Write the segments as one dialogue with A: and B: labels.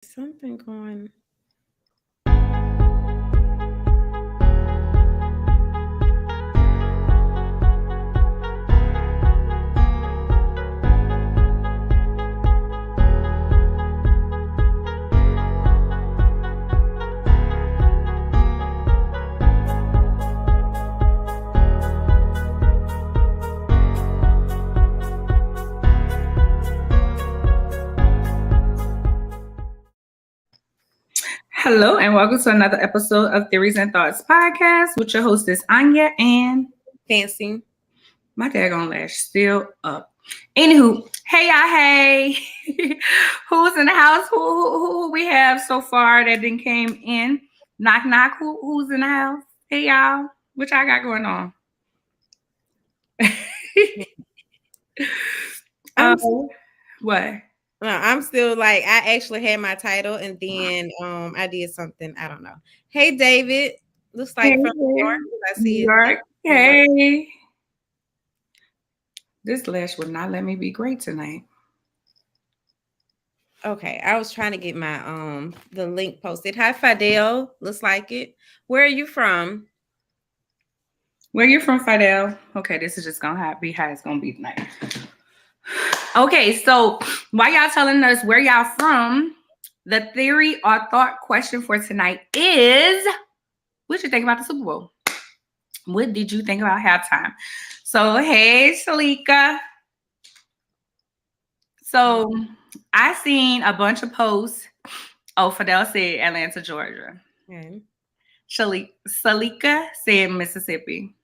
A: Something going.
B: Hello and welcome to another episode of Theories and Thoughts podcast with your hostess Anya and
A: Fancy.
B: My daggone lash still up. Anywho, hey y'all, hey. Who's in the house? Who we have so far that then came in? Knock knock. Who's in the house? Hey y'all, what y'all got going on? What?
A: No, I'm still like, I actually had my title and then I did something. I don't know. Hey, David. Looks like from New York. I see
B: it. Hey. This lash would not let me be great tonight.
A: Okay. I was trying to get my the link posted. Hi, Fidel. Looks like it. Where are you from?
B: Where you from, Fidel? Okay, this is just gonna be how it's gonna be tonight. Okay, so while y'all telling us where y'all from, the theory or thought question for tonight is, what you think about the Super Bowl? What did you think about halftime? So, hey, Shalika. So, I seen a bunch of posts. Oh, Fidel said Atlanta, Georgia.
A: Okay.
B: Shalika said Mississippi.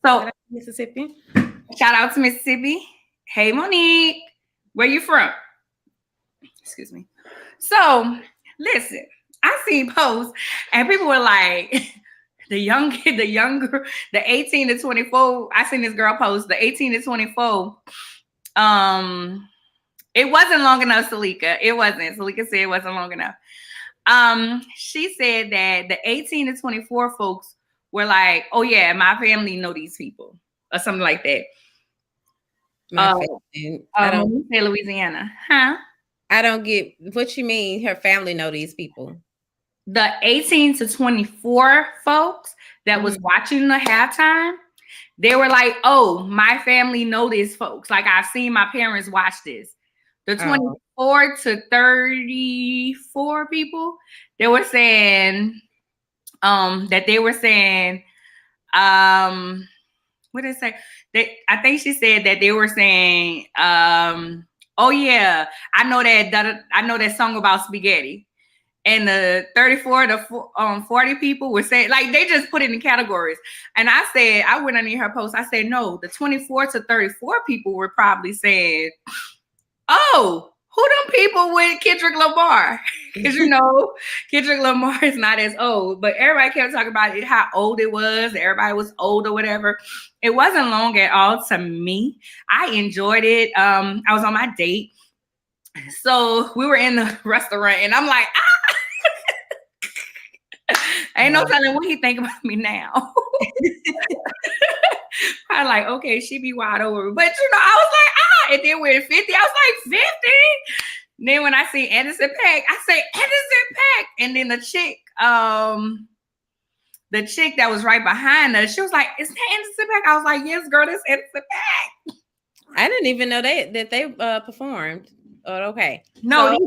B: So,
A: Mississippi.
B: Shout out to Mississippi. Hey, Monique, where you from? Excuse me. So, listen, I seen posts and people were like, the 18 to 24. I seen this girl post the 18 to 24. It wasn't long enough, Salika. It wasn't. Salika said it wasn't long enough. She said that the 18 to 24 folks were like, oh yeah, my family know these people or something like that.
A: I
B: don't say Louisiana, huh?
A: I don't get what you mean. Her family know these people.
B: The 18 to 24 folks that was watching the halftime, they were like, "Oh, my family know these folks. Like I've seen my parents watch this." The 24 to 34 people, they were saying, that they were saying, what did it say? I think she said that they were saying, oh yeah, I know that song about spaghetti. And the 34 to 40 people were saying, like, they just put it in categories. And I said, I went under her post. I said, no, the 24 to 34 people were probably saying, oh, who them people with Kendrick Lamar? Because, Kendrick Lamar is not as old. But everybody kept talking about it, how old it was. Everybody was old or whatever. It wasn't long at all to me. I enjoyed it. I was on my date. So we were in the restaurant, and I'm like, ain't no telling what he think about me now. I like, okay, she be wide over. But, I was like, and then we're at 50. I was like, 50? Then when I see Anderson .Paak, I say, Anderson .Paak. And then the chick that was right behind us, she was like, is that Anderson .Paak? I was like, yes, girl, that's Anderson .Paak.
A: I didn't even know that they performed. Oh, okay.
B: No,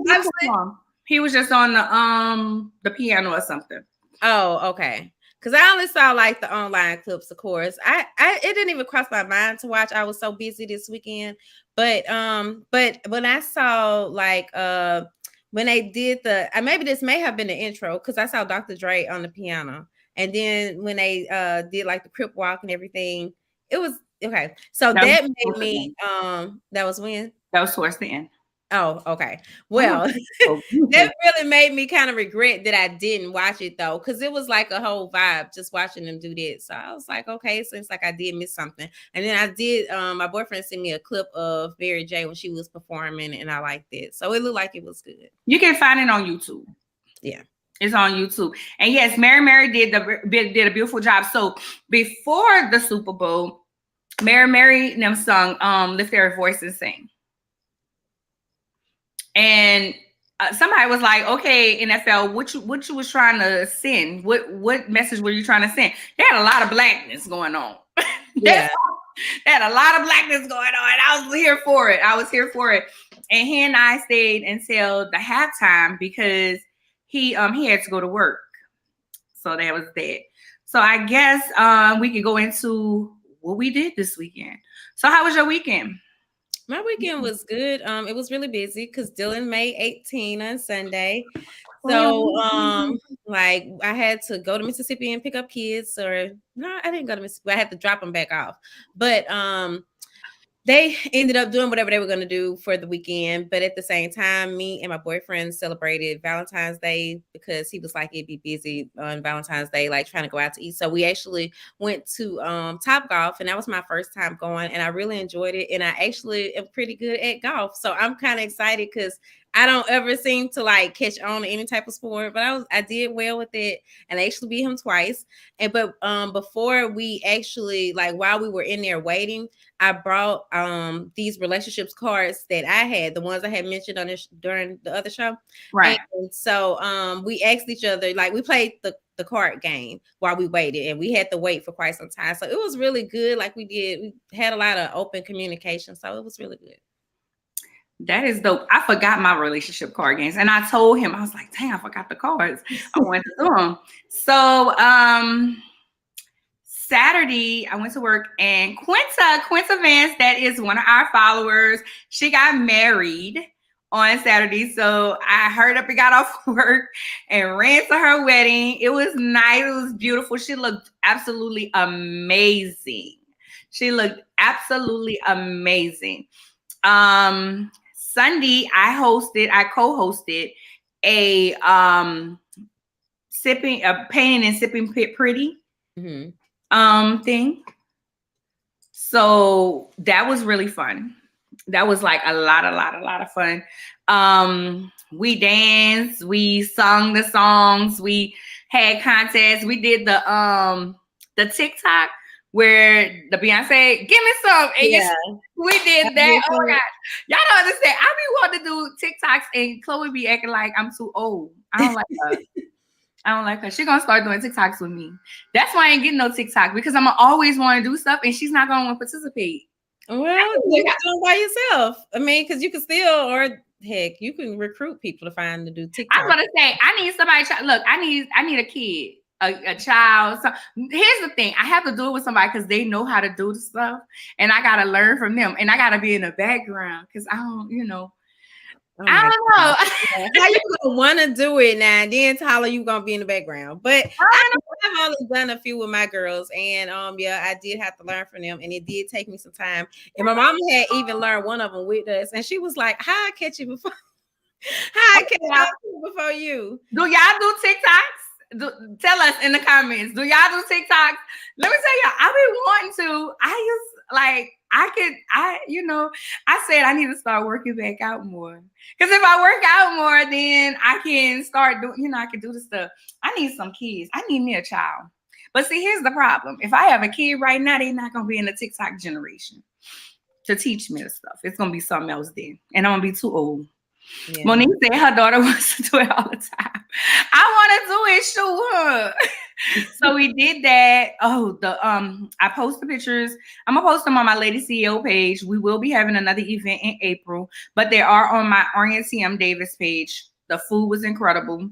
B: he was just on the piano or something.
A: Oh, okay. Because I only saw like the online clips, of course. It didn't even cross my mind to watch. I was so busy this weekend. But when I saw like when they did maybe this may have been the intro, because I saw Dr. Dre on the piano. And then when they did like the Crip Walk and everything, it was okay. So that made me that was when?
B: That was towards the end.
A: Oh, okay. Well, that really made me kind of regret that I didn't watch it though, because it was like a whole vibe just watching them do that. So I was like, okay, so it's like I did miss something. And then I did. My boyfriend sent me a clip of Mary J when she was performing, and I liked it. So it looked like it was good.
B: You can find it on YouTube.
A: Yeah,
B: it's on YouTube. And yes, Mary did a beautiful job. So before the Super Bowl, Mary and them sung "Lift Their Voice and Sing." And somebody was like, okay, NFL, what you was trying to send? What message were you trying to send? They had a lot of blackness going on.
A: Yeah.
B: They had a lot of blackness going on. I was here for it. And he and I stayed until the halftime because he had to go to work. So that was that. So I guess we could go into what we did this weekend. So how was your weekend?
A: My weekend was good. It was really busy because Dylan made 18 on Sunday. So like I had to go to Mississippi and pick up kids, or no, I didn't go to Mississippi. I had to drop them back off. But they ended up doing whatever they were going to do for the weekend. But at the same time, me and my boyfriend celebrated Valentine's Day because he was like, it'd be busy on Valentine's Day, like trying to go out to eat. So we actually went to Top Golf, and that was my first time going, and I really enjoyed it. And I actually am pretty good at golf. So I'm kind of excited because I don't ever seem to like catch on to any type of sport, but I did well with it, and I actually beat him twice. But before we actually, like while we were in there waiting, I brought these relationships cards that I had, the ones I had mentioned on this during the other show.
B: Right.
A: And so we asked each other, like we played the card game while we waited, and we had to wait for quite some time. So it was really good. Like we had a lot of open communication. So it was really good.
B: That is dope. I forgot my relationship card games, and I told him, I was like, dang, I forgot the cards. I went to do them. So Saturday, I went to work, and Quinta Vance, that is one of our followers, she got married on Saturday. So I hurried up and got off work and ran to her wedding. It was nice. It was beautiful. She looked absolutely amazing. Sunday, I co-hosted a painting and sipping pretty thing. So that was really fun. That was like a lot of fun. We danced, we sung the songs, we had contests, we did the TikTok where the Beyonce, give me some. And
A: Yeah.
B: we did that. Oh my God. Y'all don't understand. I be wanting to do TikToks, and Chloe be acting like I'm too old. I don't like her. She gonna start doing TikToks with me. That's why I ain't getting no TikTok, because I'm always want to do stuff and she's not gonna want to participate.
A: Well, you can do it by yourself. I mean, because you can still, or heck, you can recruit people to find to do TikTok.
B: I'm gonna say, I need somebody. Look, I need a kid. A child. So here's the thing, I have to do it with somebody because they know how to do the stuff, and I gotta learn from them, and I gotta be in the background because I don't, I don't know.
A: How you gonna want to do it now? And then Tyler, you gonna be in the background. But I've only done a few with my girls, and I did have to learn from them, and it did take me some time. And my mama had even learned one of them with us, and she was like, "How I catch you before? How I catch you before you?
B: Do y'all do TikToks? Tell us in the comments. Do y'all do TikToks? Let me tell y'all, I've been wanting to. I said I need to start working back out more. Because if I work out more, then I can start doing, I can do the stuff. I need some kids. I need me a child. But see, here's the problem. If I have a kid right now, they're not going to be in the TikTok generation to teach me the stuff. It's going to be something else then. And I'm going to be too old. Yeah. Monique said her daughter wants to do it all the time. I want to do it, sure. So we did that. I post the pictures. I'm gonna post them on my Lady CEO page. We will be having another event in April, but they are on my Arian T.M. Davis page. The food was incredible.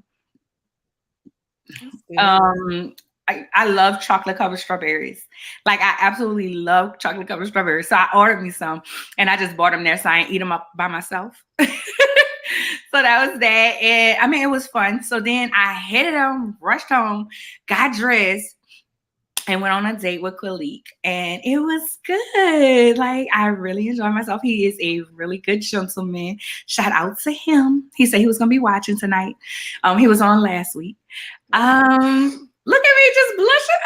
B: I love chocolate covered strawberries. Like, I absolutely love chocolate covered strawberries. So I ordered me some, and I just bought them there so I ain't eat them up by myself. So that was that. And I mean, it was fun. So then I headed home, rushed home, got dressed, and went on a date with Khalik. And it was good. Like, I really enjoyed myself. He is a really good gentleman. Shout out to him. He said he was going to be watching tonight. He was on last week. Look at me just blushing.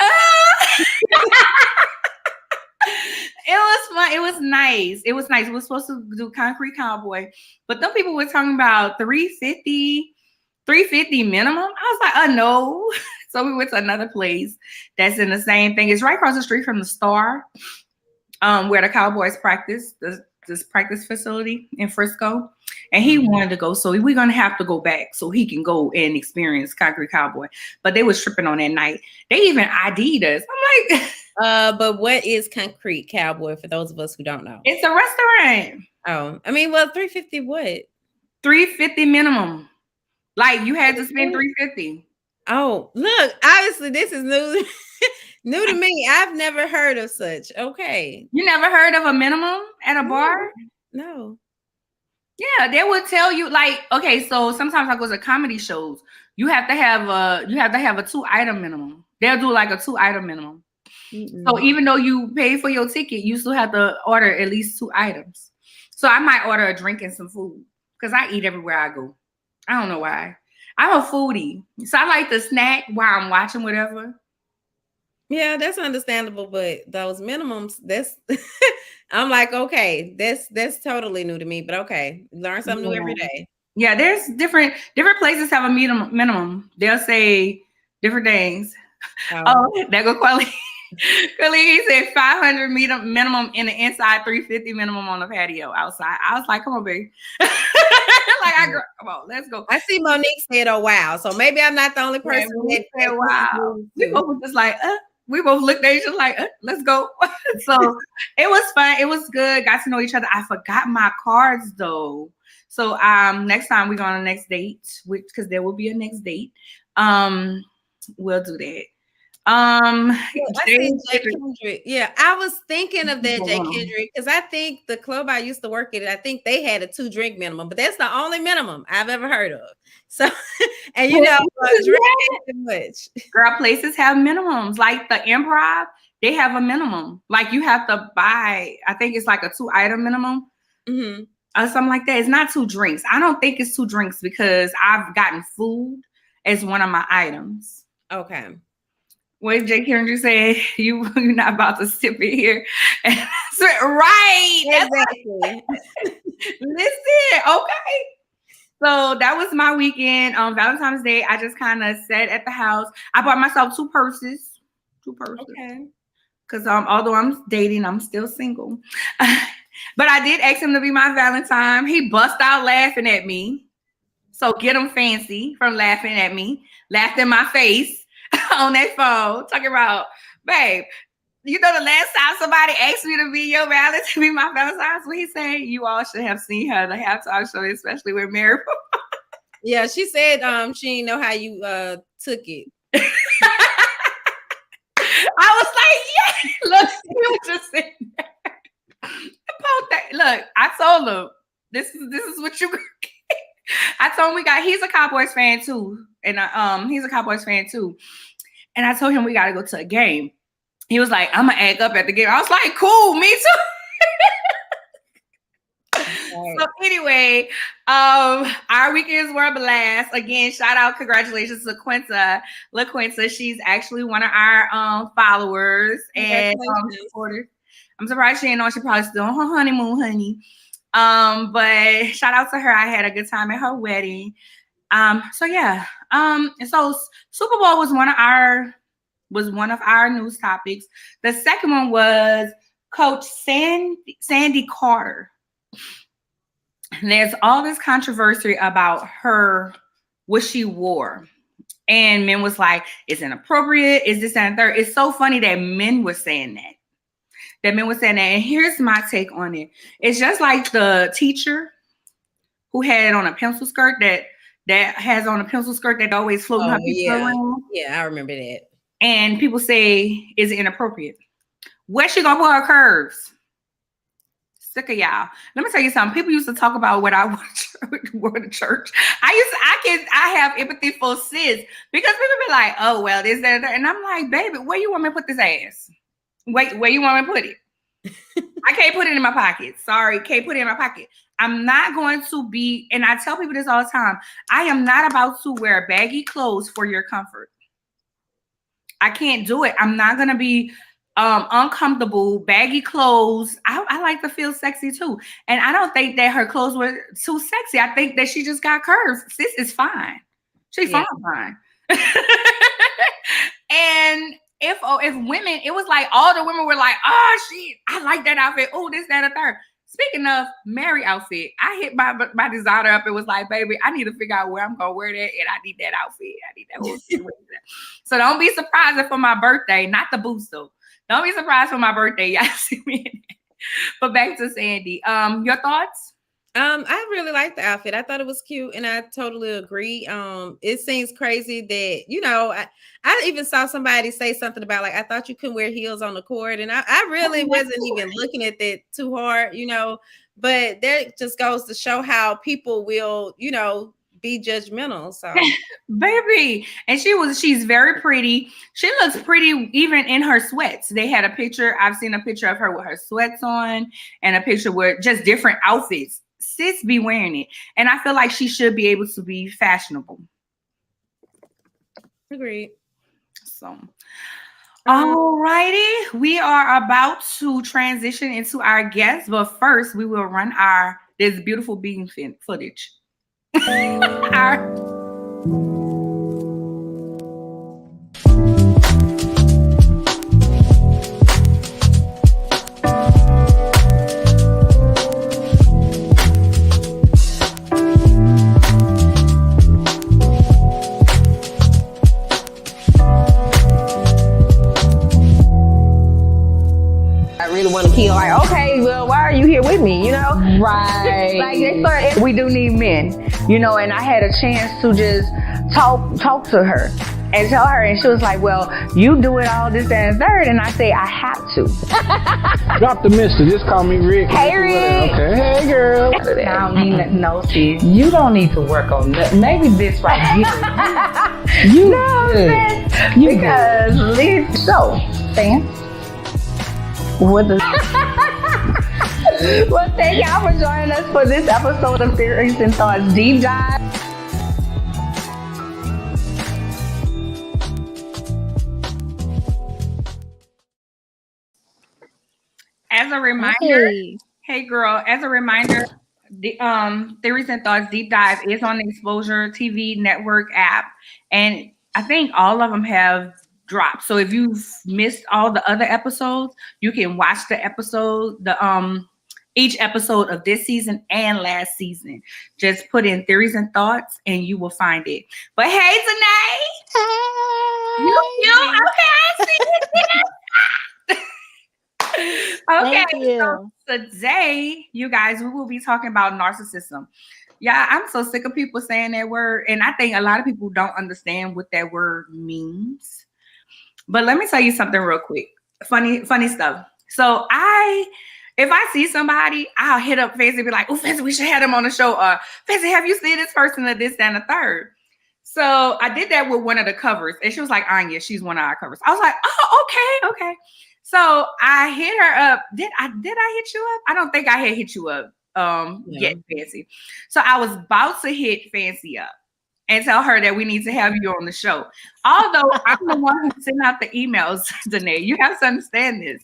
B: It was fun. It was nice. It was nice. We were supposed to do Concrete Cowboy, but them people were talking about $350 minimum. I was like, no. So we went to another place that's in the same thing. It's right across the street from the Star, where the Cowboys practice. The this practice facility in Frisco, and he wanted to go. So we're gonna have to go back so he can go and experience Concrete Cowboy. But they was tripping on that night. They even ID'd us. I'm
A: like, but what is Concrete Cowboy for those of us who don't know?
B: It's a restaurant.
A: Oh, I mean, well, $350 what?
B: $350 minimum. Like you had to spend $350.
A: Oh, look, obviously this is new to me. I've never heard of such. Okay.
B: You never heard of a minimum at a bar?
A: No.
B: Yeah, they would tell you like, okay, so sometimes I go to comedy shows. You have to have a 2-item minimum. They'll do like a 2-item minimum. So even though you pay for your ticket, you still have to order at least 2 items. So I might order a drink and some food because I eat everywhere I go. I don't know why. I'm a foodie, so I like to snack while I'm watching whatever.
A: Yeah, that's understandable, but those minimums, that's I'm like, okay, that's totally new to me, but okay, learn something new every day.
B: Yeah, there's different places have a minimum. They'll say different things. Oh, there go Quelly. He said 500 minimum in the inside, 350 minimum on the patio outside. I was like, come on, baby. Come on, let's go.
A: I see Monique said, oh, wow. So maybe I'm not the only person that said,
B: wow. We both were just like, we both looked at each other like, let's go. So it was fun. It was good. Got to know each other. I forgot my cards though. So next time we go on a next date, because there will be a next date. We'll do that.
A: I see Jay Kendrick. Yeah, I was thinking of that Jay Kendrick because I think the club I used to work at, I think they had a 2-drink minimum, but that's the only minimum I've ever heard of. So, and you know, drink too much.
B: Girl, places have minimums. Like the Improv, they have a minimum. Like you have to buy, I think it's like a 2-item minimum. Or something like that. It's not 2 drinks. I don't think it's 2 drinks because I've gotten food as one of my items.
A: Okay.
B: What Jay Kendrick said, you're not about to sip it here. Right.
A: Exactly.
B: Listen, okay. So that was my weekend. On Valentine's Day, I just kind of sat at the house. I bought myself 2 purses. 2 purses. Okay. Because although I'm dating, I'm still single. But I did ask him to be my Valentine. He bust out laughing at me. So get him fancy from laughing at me. Laughed in my face. On that phone, talking about, babe, you know the last time somebody asked me to be your Valentine, to be my Valentine, what he said, you all should have seen her the halftime show, especially with Mary.
A: Yeah, she said she didn't know how you took it.
B: I was like, yeah, look, he was just sitting there. Look, I told him, this is what you I told him he's a Cowboys fan too. And he's a Cowboys fan too. And I told him we got to go to a game. He was like, I'm going to act up at the game. I was like, cool, me too. So anyway, our weekends were a blast. Again, shout out, congratulations to Quinta. LaQuinta, she's actually one of our followers and supporters. I'm surprised she ain't know she probably still on her honeymoon, honey. But shout out to her. I had a good time at her wedding. So yeah. And so Super Bowl was one of our news topics. The second one was Coach Sandy Carter. There's all this controversy about what she wore. And men was like, it's inappropriate. Is this and third? It's so funny that men were saying that. And here's my take on it. It's just like the teacher who had on a pencil skirt that has on a pencil skirt that always floating her people around.
A: Yeah, I remember that.
B: And people say, is it inappropriate? Where's she gonna put her curves? Sick of y'all. Let me tell you something. People used to talk about what I wore to church. I have empathy for sis because people be like, oh well, this, that, and I'm like, baby, where you want me to put this ass? Wait, where you want me to put it? I can't put it in my pocket. Sorry, can't put it in my pocket. I'm not going to be, and I tell people this all the time, I am not about to wear baggy clothes for your comfort. I can't do it. I'm not going to be uncomfortable, baggy clothes. I like to feel sexy too. And I don't think that her clothes were too sexy. I think that she just got curves. Sis is fine. She's fine. And if women, it was like all the women were like, oh, I like that outfit. Oh, this, that, and third. Speaking of Mary outfit, I hit my designer up and was like, baby, I need to figure out where I'm going to wear that. And I need that outfit. I need that whole situation. So don't be surprised if for my birthday, not the boost though. Don't be surprised for my birthday. Y'all see me in it. But back to Sandy. Your thoughts?
A: I really like the outfit. I thought it was cute, and I totally agree. It seems crazy that, you know, I even saw somebody say something about, like, I thought you couldn't wear heels on the court, and I really wasn't even looking at that too hard, you know, but that just goes to show how people will, you know, be judgmental. So
B: baby, and she's very pretty. She looks pretty even in her sweats. They had a picture. I've seen a picture of her with her sweats on and a picture with just different outfits. Sis be wearing it, and I feel like she should be able to be fashionable.
A: Agreed.
B: So, all righty, we are about to transition into our guests, but first we will run this beautiful bean footage.
C: Want to pee, like, okay, well, why are you here with me, you know?
D: Right.
C: Like, they started, we do need men, you know, and I had a chance to just talk to her and tell her, and she was like, well, you do it all this, that, and third, and I say, I have to.
E: Drop the mister, just call me Rick.
C: Hey, Rick.
E: Okay. Hey, girl.
D: I don't need nothing, no, sis. You don't need to work on that. Maybe this right here. You good.
C: Because, listen, so,
D: Sam.
C: what the well, thank y'all for joining us for this episode of Theories and Thoughts Deep Dive.
B: As a reminder, hey girl, as a reminder, the Theories and Thoughts Deep Dive is on the Exposure TV network app, and I think all of them have dropped. So if you've missed all the other episodes, you can watch the episode, each episode of this season and last season. Just put in Theories and Thoughts and you will find it. But hey, Denay.
F: Hey.
B: You okay? I see you. Okay.
F: Thank you.
B: So today, you guys, we will be talking about narcissism. Yeah, I'm so sick of people saying that word. And I think a lot of people don't understand what that word means. But let me tell you something real quick. Funny stuff. So if I see somebody, I'll hit up Fancy and be like, oh, Fancy, we should have them on the show. Fancy, have you seen this person or this, that, and the third? So I did that with one of the covers. And she was like, Anya, she's one of our covers. I was like, oh, okay. So I hit her up. Did I hit you up? I don't think I had hit you up yet, Fancy. So I was about to hit Fancy up and tell her that we need to have you on the show. Although I'm the one who sent out the emails, Denay. You have to understand this.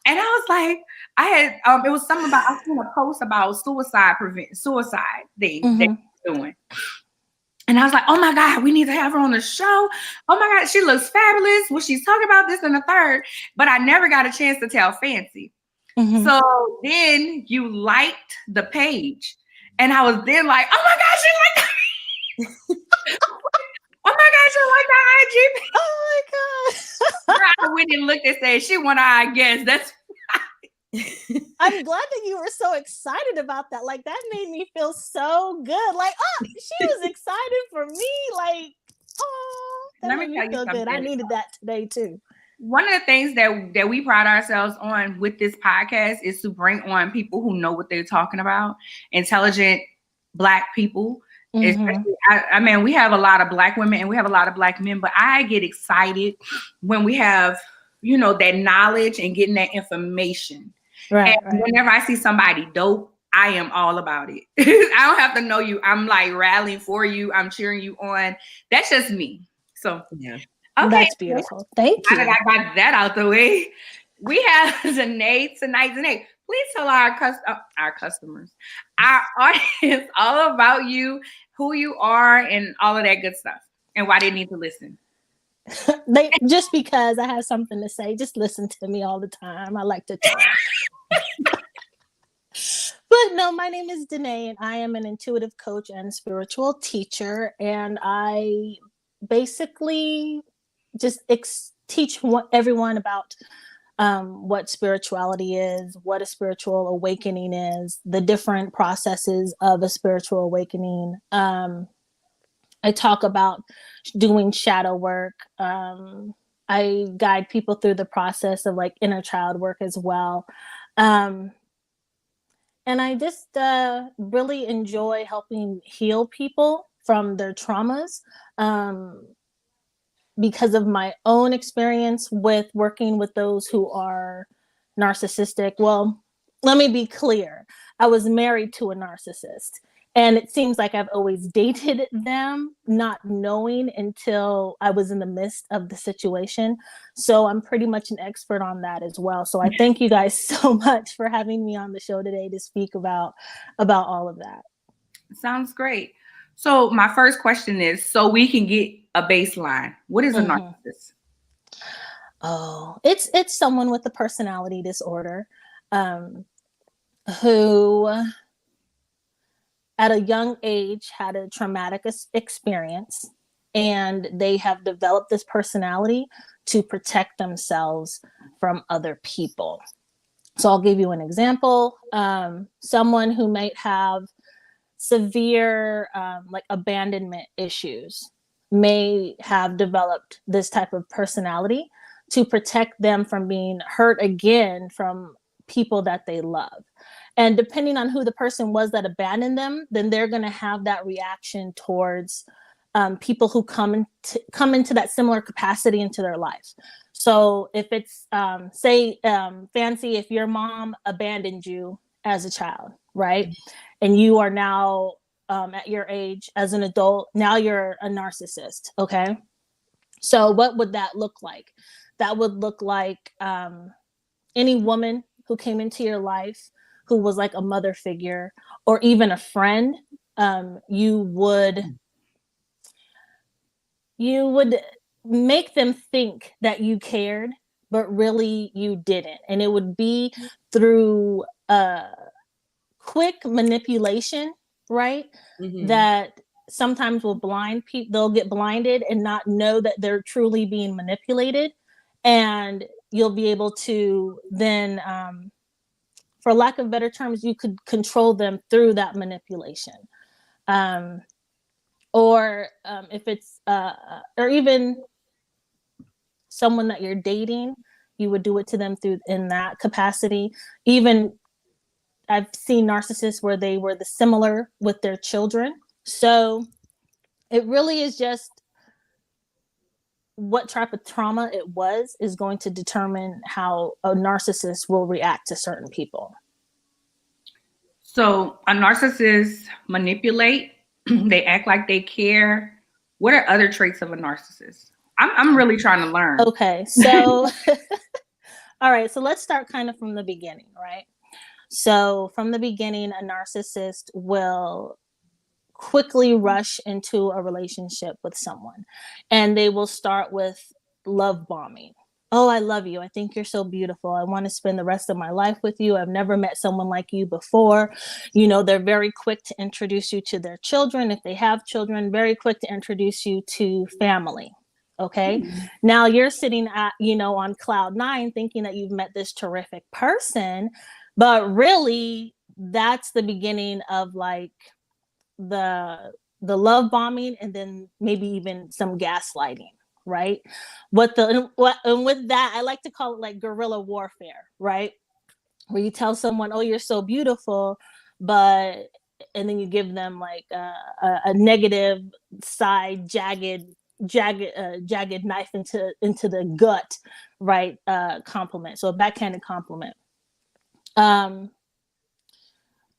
B: And I was like, I had, it was something about, I was going to post about suicide thing that they're doing. And I was like, oh my God, we need to have her on the show. Oh my God, she looks fabulous. Well, she's talking about this and the third, but I never got a chance to tell Fancy. So then you liked the page. And I was then like, oh my God, she liked that. Oh my God, you like that IG?
F: Oh my God.
B: I went and looked and said, she one of our guests. That's
F: I'm glad that you were so excited about that. Like, that made me feel so good. Like, oh, she was excited for me. Like, oh, that made me feel good. I needed that today too.
B: One of the things that we pride ourselves on with this podcast is to bring on people who know what they're talking about, intelligent Black people. Especially, I mean, we have a lot of Black women and we have a lot of Black men, but I get excited when we have, you know, that knowledge and getting that information. Right. And whenever I see somebody dope, I am all about it. I don't have to know you. I'm like rallying for you. I'm cheering you on. That's just me. So yeah. Okay.
F: That's beautiful. Thank you.
B: I got that out the way. We have Denay tonight. Denay, please tell our customers, our audience, all about you, who you are, and all of that good stuff, and why they need to listen.
F: They just because I have something to say, just listen to me all the time. I like to talk. But no, my name is Denay, and I am an intuitive coach and spiritual teacher. And I basically just teach everyone about what spirituality is, what a spiritual awakening is, the different processes of a spiritual awakening. I talk about doing shadow work. I guide people through the process of like inner child work as well. And I just really enjoy helping heal people from their traumas because of my own experience with working with those who are narcissistic. Well, let me be clear. I was married to a narcissist. And it seems like I've always dated them, not knowing until I was in the midst of the situation. So I'm pretty much an expert on that as well. So I thank you guys so much for having me on the show today to speak about all of that.
B: Sounds great. So my first question is, so we can get a baseline, what is a narcissist?
F: Oh, it's someone with a personality disorder who at a young age had a traumatic experience, and they have developed this personality to protect themselves from other people. So I'll give you an example. Someone who might have severe like abandonment issues may have developed this type of personality to protect them from being hurt again from people that they love. And depending on who the person was that abandoned them, then they're going to have that reaction towards people who come into that similar capacity into their life. So if it's, Fancy, if your mom abandoned you as a child, right? And you are now at your age as an adult, now you're a narcissist, okay? So what would that look like? That would look like any woman who came into your life who was like a mother figure or even a friend, you would make them think that you cared, but really you didn't. And it would be through quick manipulation, right? Mm-hmm. That sometimes will blind people. They'll get blinded and not know that they're truly being manipulated. And you'll be able to then, for lack of better terms, you could control them through that manipulation. Or if it's, or even someone that you're dating, you would do it to them through in that capacity. Even I've seen narcissists where they were similar with their children. So it really is just what type of trauma it was is going to determine how a narcissist will react to certain people.
B: So a narcissist manipulate, they act like they care. What are other traits of a narcissist? I'm really trying to learn.
F: Okay, so all right, so let's start kind of from the beginning, right? So from the beginning, a narcissist will quickly rush into a relationship with someone, and they will start with love bombing. Oh, I love you. I think you're so beautiful. I want to spend the rest of my life with you. I've never met someone like you before. You know, they're very quick to introduce you to their children. If they have children, very quick to introduce you to family. Okay. Now you're sitting at, on cloud 9 thinking that you've met this terrific person, but really that's the beginning of like the love bombing, and then maybe even some gaslighting, right? And with that, I like to call it like guerrilla warfare, right? Where you tell someone, oh, you're so beautiful, and then you give them like a negative side, jagged knife into the gut, right? Compliment. So a backhanded compliment.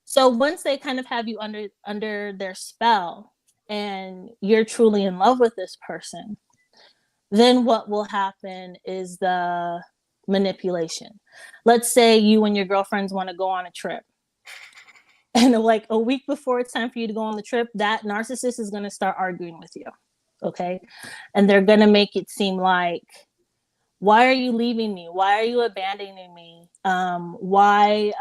F: So once they kind of have you under their spell and you're truly in love with this person, then what will happen is the manipulation. Let's say you and your girlfriends want to go on a trip. And like a week before it's time for you to go on the trip, that narcissist is going to start arguing with you. Okay. And they're going to make it seem like, why are you leaving me? Why are you abandoning me? Why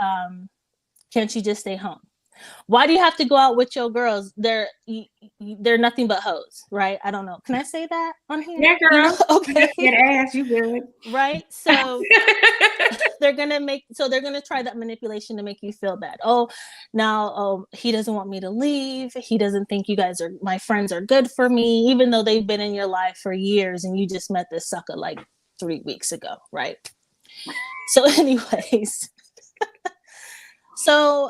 F: Can't you just stay home? Why do you have to go out with your girls? They're nothing but hoes, right? I don't know. Can I say that on here?
B: Yeah, girl.
F: You know? Okay.
B: Get ass, you good.
F: Right? So they're gonna try that manipulation to make you feel bad. Oh, now he doesn't want me to leave. He doesn't think my friends are good for me, even though they've been in your life for years and you just met this sucker like 3 weeks ago, right? So anyways. So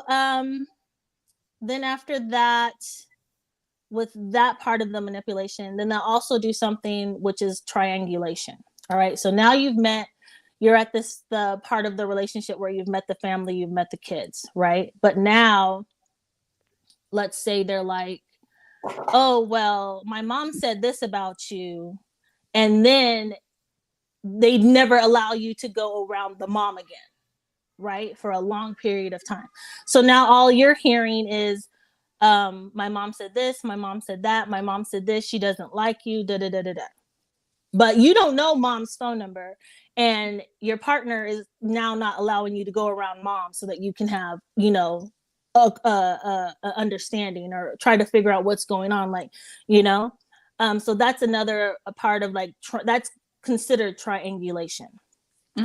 F: then after that, with that part of the manipulation, then they'll also do something which is triangulation. All right. So now you're at the part of the relationship where you've met the family, you've met the kids, right? But now, let's say they're like, oh, well, my mom said this about you. And then they never allow you to go around the mom again, right? For a long period of time. So now all you're hearing is, my mom said this, my mom said that, my mom said this, she doesn't like you, da da da da da. But you don't know mom's phone number, and your partner is now not allowing you to go around mom so that you can have, a understanding or try to figure out what's going on, so that's another part of that's considered triangulation.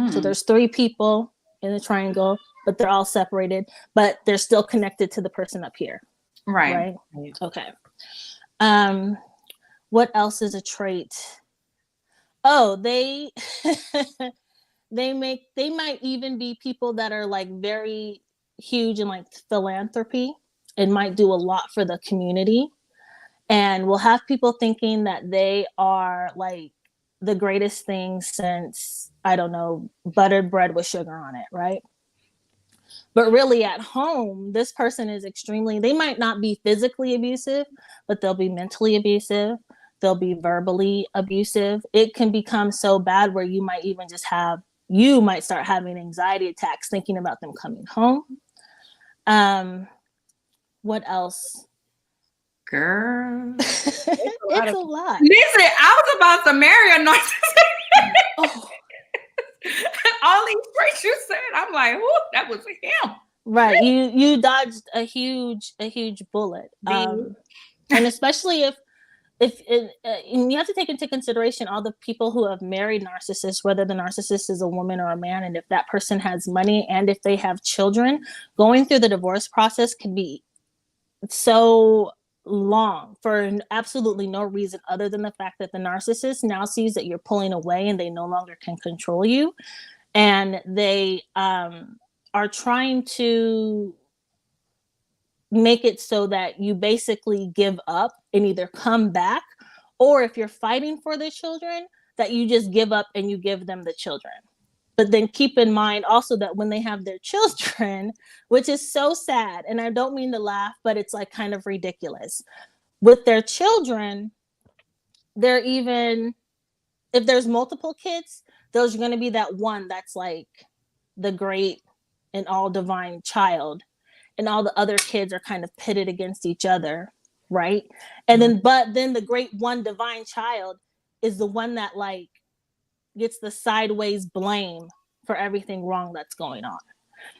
F: So there's 3 people in the triangle, but they're all separated, but they're still connected to the person up here. Right. Okay. What else is a trait? Oh, they might even be people that are like very huge in like philanthropy and might do a lot for the community, and will have people thinking that they are like the greatest thing since, I don't know, buttered bread with sugar on it, right? But really at home, this person is they might not be physically abusive, but they'll be mentally abusive. They'll be verbally abusive. It can become so bad where you might start having anxiety attacks thinking about them coming home. What else?
B: Girl.
F: It's a lot.
B: Listen, I was about to marry a narcissist. Oh. All these traits you said, I'm like, whoo, that was him.
F: Right. You dodged a huge bullet. And especially if and you have to take into consideration all the people who have married narcissists, whether the narcissist is a woman or a man, and if that person has money and if they have children, going through the divorce process can be so long for absolutely no reason other than the fact that the narcissist now sees that you're pulling away and they no longer can control you, and they are trying to make it so that you basically give up and either come back, or if you're fighting for the children, that you just give up and you give them the children. But then keep in mind also that when they have their children, which is so sad, and I don't mean to laugh, but it's like kind of ridiculous. With their children, they're even, if there's multiple kids, there's going to be that one that's like the great and all divine child, and all the other kids are kind of pitted against each other, right? And then, but then the great one divine child is the one that like gets the sideways blame for everything wrong that's going on.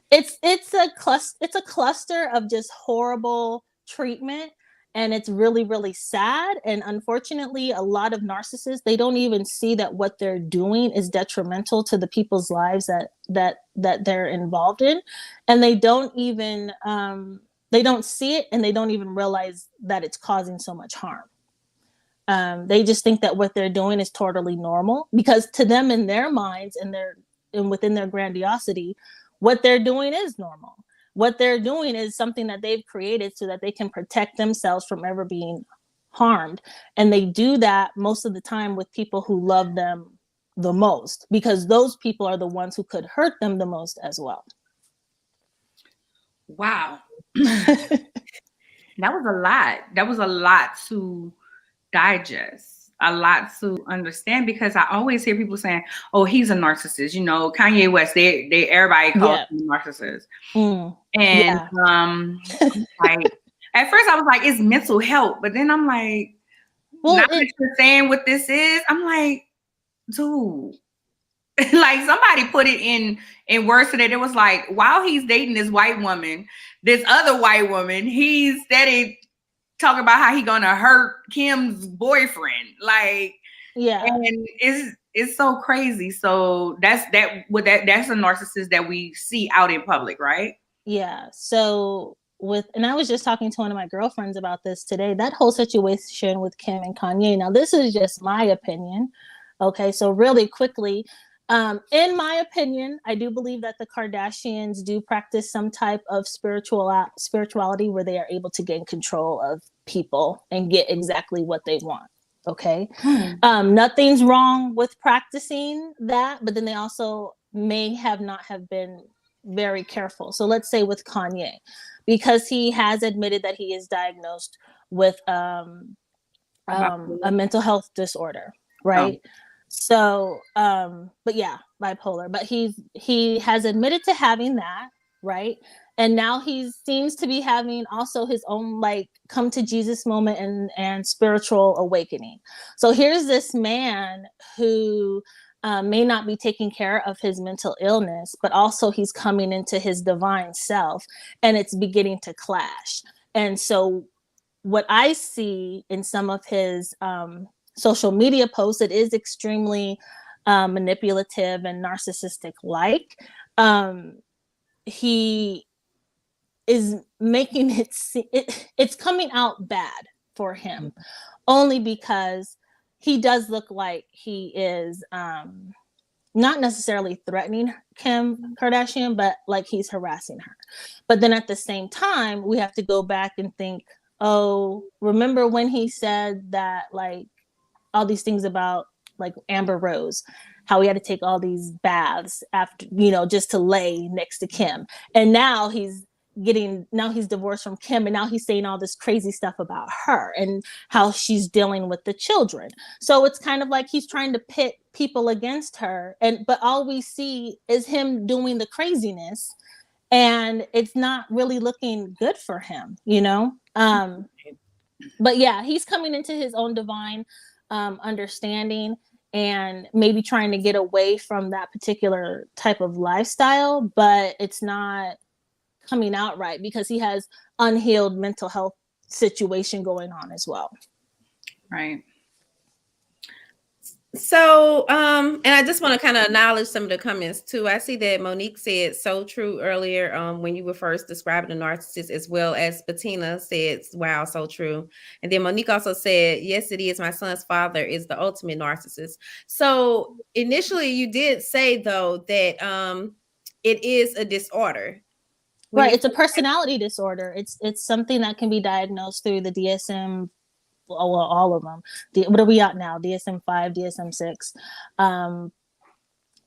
F: It's a cluster of just horrible treatment, and it's really, really sad. And unfortunately, a lot of narcissists, they don't even see that what they're doing is detrimental to the people's lives that they're involved in, and they don't even they don't see it, and they don't even realize that it's causing so much harm. They just think that what they're doing is totally normal, because to them, in their minds and within their grandiosity, what they're doing is normal. What they're doing is something that they've created so that they can protect themselves from ever being harmed. And they do that most of the time with people who love them the most, because those people are the ones who could hurt them the most as well.
B: Wow. That was a lot. That was a lot to digest, a lot to understand, because I always hear people saying, oh, he's a narcissist. You know, Kanye West, they everybody calls him a narcissist. And like at first I was like, it's mental health, but then I'm like, well, now that you're saying what this is, I'm like, dude, Like somebody put it in words today. It was like, while he's dating this white woman, this other white woman, he's steady talking about how he gonna hurt Kim's boyfriend. Like,
F: Yeah.
B: and it's so crazy. So that's a narcissist that we see out in public, right?
F: Yeah. So and I was just talking to one of my girlfriends about this today, that whole situation with Kim and Kanye. Now, this is just my opinion. Okay. So really quickly, in my opinion, I do believe that the Kardashians do practice some type of spirituality where they are able to gain control of people and get exactly what they want. Okay. Nothing's wrong with practicing that, but then they also may not have been very careful. So let's say with Kanye, because he has admitted that he is diagnosed with a mental health disorder, right? Oh. So, but yeah, bipolar, but he has admitted to having that, right? And now he seems to be having also his own like come to Jesus moment and spiritual awakening. So here's this man who may not be taking care of his mental illness, but also he's coming into his divine self, and it's beginning to clash. And so what I see in some of his social media posts, it is extremely manipulative and narcissistic like. He is making it's coming out bad for him, only because he does look like he is not necessarily threatening Kim Kardashian, but like he's harassing her. But then at the same time, we have to go back and think, oh, remember when he said that like all these things about like Amber Rose, how he had to take all these baths after, just to lay next to Kim. And now he's divorced from Kim, and now he's saying all this crazy stuff about her and how she's dealing with the children. So it's kind of like he's trying to pit people against her, but all we see is him doing the craziness, and it's not really looking good for him, But yeah, he's coming into his own divine understanding and maybe trying to get away from that particular type of lifestyle, but it's not coming out right because he has unhealed mental health situation going on as well.
B: Right.
A: So, and I just want to kind of acknowledge some of the comments too. I see that Monique said so true earlier when you were first describing the narcissist, as well as Bettina said, wow, so true. And then Monique also said, yes, it is. My son's father is the ultimate narcissist. So initially you did say though that it is a disorder.
F: Right. It's a personality disorder. It's something that can be diagnosed through the DSM. Well, all of them. What are we at now? DSM-5, DSM-6.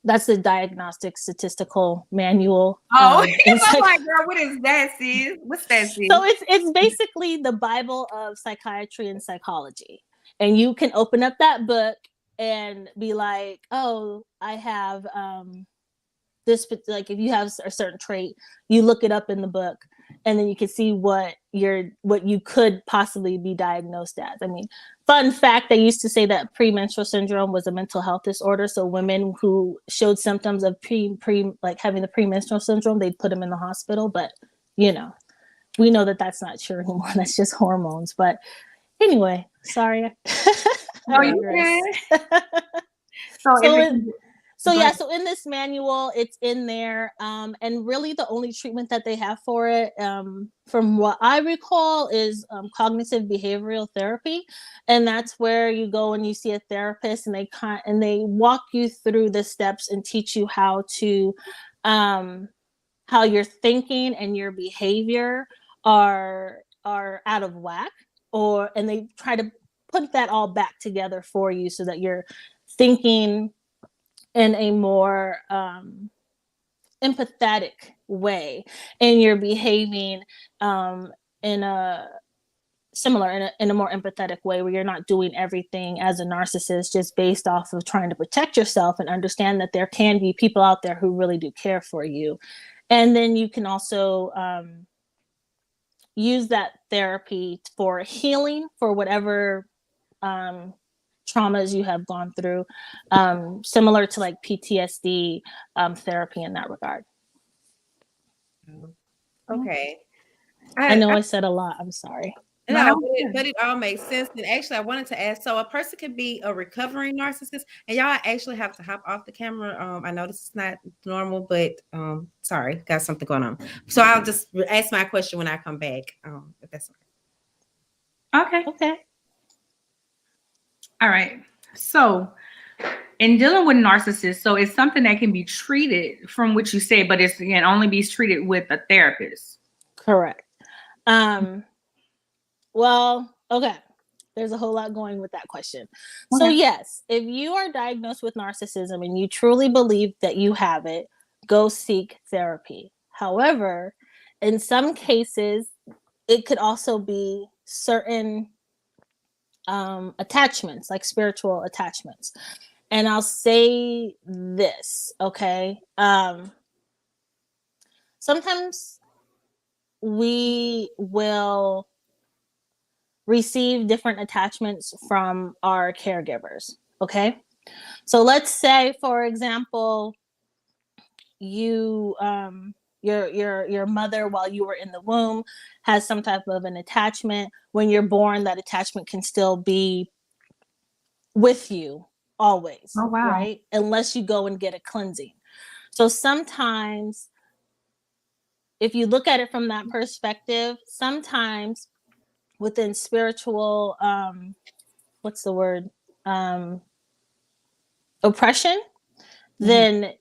F: That's the Diagnostic Statistical Manual.
B: Oh, I'm like, girl, what is that, sis? What's that, sis?
F: So it's basically the Bible of psychiatry and psychology. And you can open up that book and be like, oh, I have this, like if you have a certain trait, you look it up in the book, and then you can see what you could possibly be diagnosed as. I mean, fun fact, they used to say that premenstrual syndrome was a mental health disorder. So women who showed symptoms of like having the premenstrual syndrome, they'd put them in the hospital. But, we know that that's not true anymore. That's just hormones. But anyway, sorry.
B: Oh, you
F: So in this manual, it's in there. And really the only treatment that they have for it, from what I recall, is cognitive behavioral therapy. And that's where you go and you see a therapist, and they walk you through the steps and teach you how your thinking and your behavior are out of whack, and they try to put that all back together for you so that you're thinking in a more empathetic way, and you're behaving in a more empathetic way, where you're not doing everything as a narcissist just based off of trying to protect yourself, and understand that there can be people out there who really do care for you. And then you can also use that therapy for healing, for whatever traumas you have gone through, similar to like PTSD therapy in that regard.
A: Okay.
F: I know I said a lot. I'm sorry.
A: No, but it all makes sense. And actually, I wanted to ask, so a person could be a recovering narcissist, and y'all actually have to hop off the camera. I know this is not normal, but sorry, got something going on. So I'll just ask my question when I come back, if that's
B: okay.
F: Okay.
B: All right. So in dealing with narcissists, so it's something that can be treated from what you say, but it can only be treated with a therapist.
F: Correct. Well, okay. There's a whole lot going with that question. Okay. So yes, if you are diagnosed with narcissism and you truly believe that you have it, go seek therapy. However, in some cases, it could also be certain attachments, like spiritual attachments. And I'll say this, okay? Sometimes we will receive different attachments from our caregivers, okay? So let's say, for example, you your mother, while you were in the womb, has some type of an attachment. When you're born, that attachment can still be with you always.
B: Oh, wow.
F: Right? Unless you go and get a cleansing. So sometimes, if you look at it from that perspective, sometimes within spiritual, what's the word? Oppression, then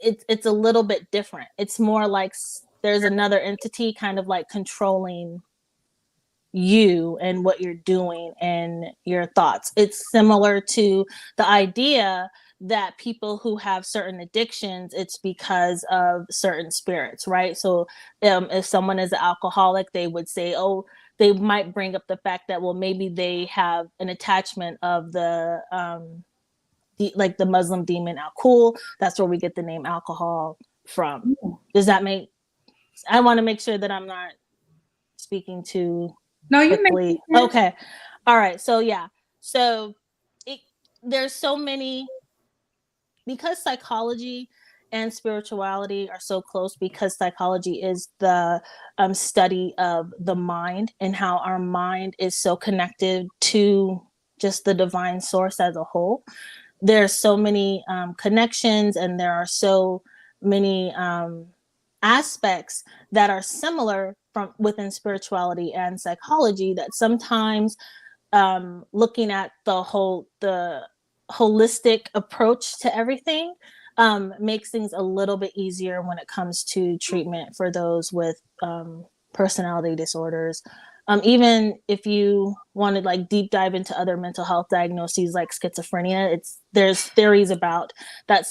F: it's a little bit different. It's more like there's another entity kind of like controlling you and what you're doing and your thoughts. It's similar to the idea that people who have certain addictions, it's because of certain spirits, right? So if someone is an alcoholic, they would say, oh, they might bring up the fact that, well, maybe they have an attachment of the Muslim demon Al-Kul. That's where we get the name alcohol from. Does that make? I want to make sure that I'm not speaking too quickly. Okay. All right. So yeah. So there's so many, because psychology and spirituality are so close, because psychology is the study of the mind and how our mind is so connected to just the divine source as a whole. There's so many connections, and there are so many aspects that are similar from within spirituality and psychology, that sometimes looking at the holistic approach to everything makes things a little bit easier when it comes to treatment for those with personality disorders. Even if you want to like deep dive into other mental health diagnoses like schizophrenia, there's theories about that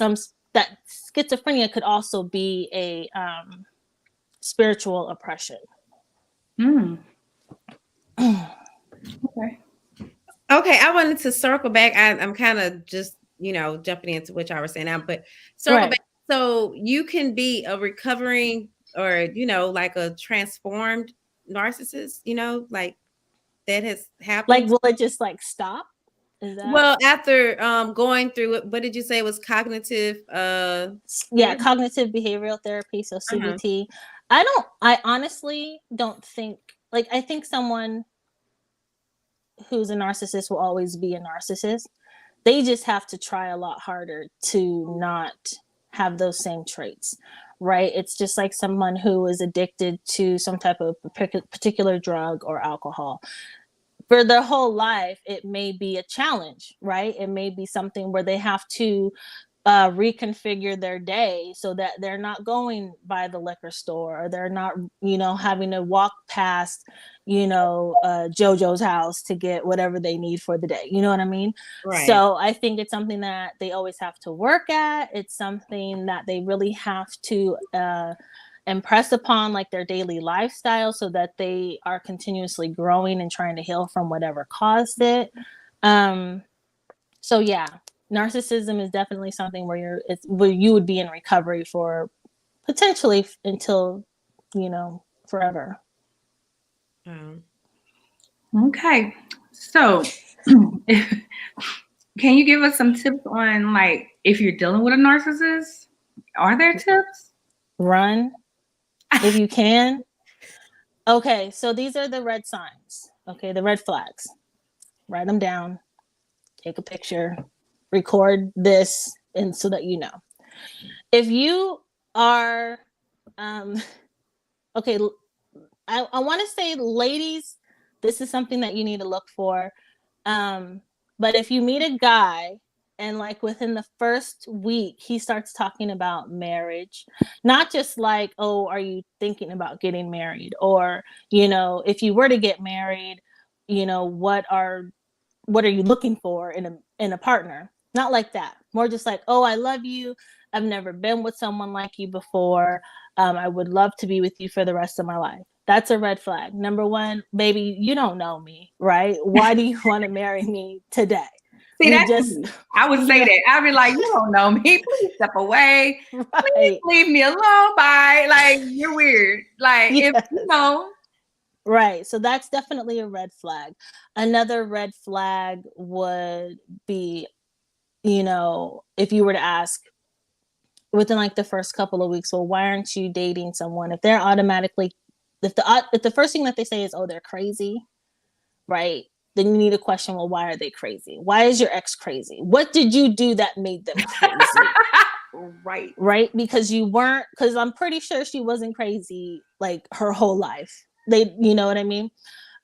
F: that schizophrenia could also be a spiritual oppression.
A: Okay, I wanted to circle back. I'm kind of just, jumping into what y'all were saying now, but circle back. So you can be a recovering or, like a transformed narcissist, like that has happened.
F: Like, will it just like stop? Is that...
A: Well, after going through it, what did you say it was? Cognitive
F: cognitive behavioral therapy, so CBT. I honestly don't think, like, I think someone who's a narcissist will always be a narcissist. They just have to try a lot harder to not have those same traits, right? It's just like someone who is addicted to some type of particular drug or alcohol. For their whole life, it may be a challenge, right? It may be something where they have to reconfigure their day so that they're not going by the liquor store, or they're not, having to walk past, JoJo's house to get whatever they need for the day. You know what I mean? Right. So I think it's something that they always have to work at. It's something that they really have to impress upon like their daily lifestyle, so that they are continuously growing and trying to heal from whatever caused it. So yeah, narcissism is definitely something where you would be in recovery for potentially until, forever.
B: Okay. So Can you give us some tips on like if you're dealing with a narcissist? Are there tips?
F: Run if you can. Okay, so these are the red signs. Okay, the red flags. Write them down. Take a picture. Record this, and so that you know. If you are, okay, I want to say, ladies, this is something that you need to look for. But if you meet a guy and like within the first week, he starts talking about marriage, not just like, oh, are you thinking about getting married? Or, you know, if you were to get married, you know, what are you looking for in a partner? Not like that. More just like, oh, I love you. I've never been with someone like you before. I would love to be with you for the rest of my life. That's a red flag. Number one, baby, you don't know me, right? Why do you want to marry me today?
B: See, I would say that. I'd be like, you don't know me. Please step away. Right. Please leave me alone. Bye. Like, you're weird. Like, yes. If you know.
F: Right. So that's definitely a red flag. Another red flag would be, you know, if you were to ask within like the first couple of weeks, well, why aren't you dating someone? If they're automatically, if the first thing that they say is, oh, they're crazy, right? Then you need to question, well, why are they crazy? Why is your ex crazy? What did you do that made them crazy? Right. Because I'm pretty sure she wasn't crazy like her whole life. You know what I mean?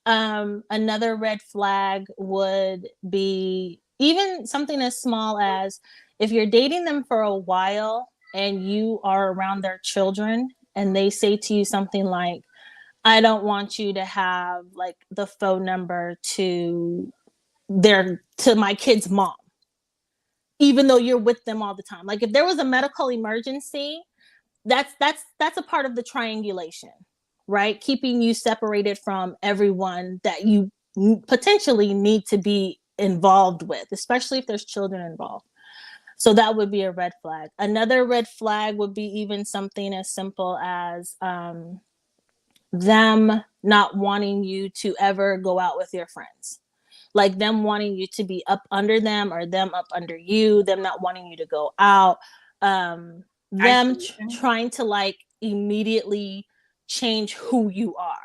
F: Another red flag would be even something as small as if you're dating them for a while and you are around their children and they say to you something like, I don't want you to have like the phone number to my kid's mom, even though you're with them all the time. Like if there was a medical emergency, that's a part of the triangulation, right? Keeping you separated from everyone that you potentially need to be involved with, especially if there's children involved. So that would be a red flag. Another red flag would be even something as simple as them not wanting you to ever go out with your friends. Like them wanting you to be up under them or them up under you, them not wanting you to go out, them trying to like immediately change who you are.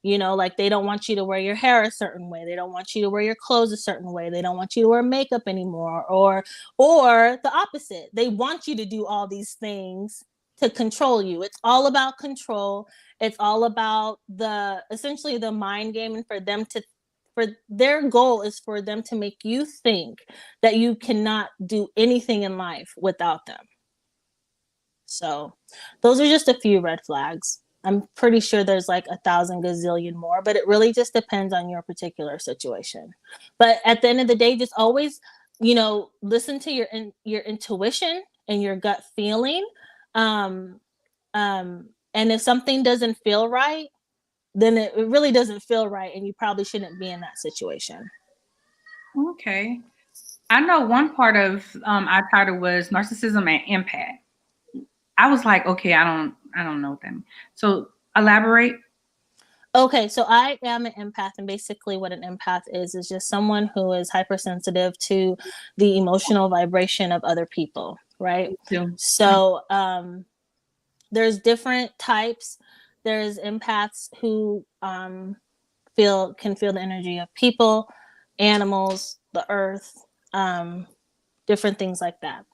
F: You know, like they don't want you to wear your hair a certain way. They don't want you to wear your clothes a certain way. They don't want you to wear makeup anymore. Or the opposite. They want you to do all these things to control you. It's all about control. It's all about essentially the mind game, and for their goal is for them to make you think that you cannot do anything in life without them. So those are just a few red flags. I'm pretty sure there's like 1,000 gazillion more, but it really just depends on your particular situation. But at the end of the day, just always, you know, listen to your intuition and your gut feeling. And if something doesn't feel right, then it really doesn't feel right, and you probably shouldn't be in that situation.
B: Okay. I know one part of our title was narcissism and empath. I was like, okay, I don't know what that means. So elaborate.
F: Okay, so I am an empath, and basically what an empath is just someone who is hypersensitive to the emotional vibration of other people, right? Yeah. So there's different types. There's empaths who can feel the energy of people, animals, the earth, different things like that.